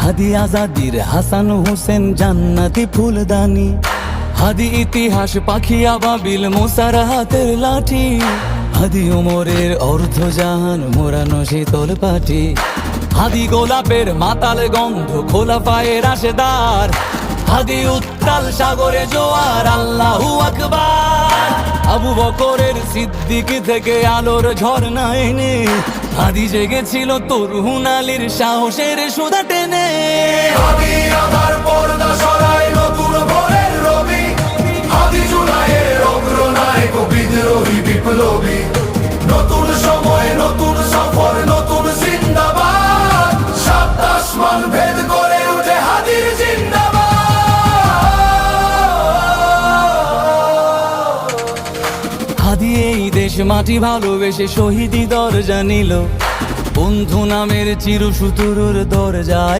হাদি আজাদির হাসান হোসেন জান্নাতি ফুলদানি, হাদি ইতিহাস পাখি আবাবিল মোসার হাতের লাঠি, হাদি ওমরের অর্ধজাহান মোরানো শীতল পাটি, হাদি গোলাপের মাতাল গন্ধ খোলা পায়ের রাশেদার, হাদি উত্তাল সাগরে জোয়ার আল্লাহু আকবার। আবু বকরের সিদ্দিক থেকে আলোর ঝর্ণা এনে হাদি জেগেছিল তরুণ আলীর সাহসের সুধা টেনে। হাদি আধার পর্দা সরায় নতুন ভোরের রবি, হাদি জুলাইয়ের অগ্রনায়ক বিদ্রোহী বিপ্লবী, নতুন সময় নতুন সফর নতুন জিন্দাবাদ, সাত আসমান ভেদ করে উঠে হাদির জিন্দাবাদ। হাদি এই দেশ মাটি ভালোবেসে শহীদি দরজা নিল, বন্ধু নামের চিরসুতুরুর দরজায়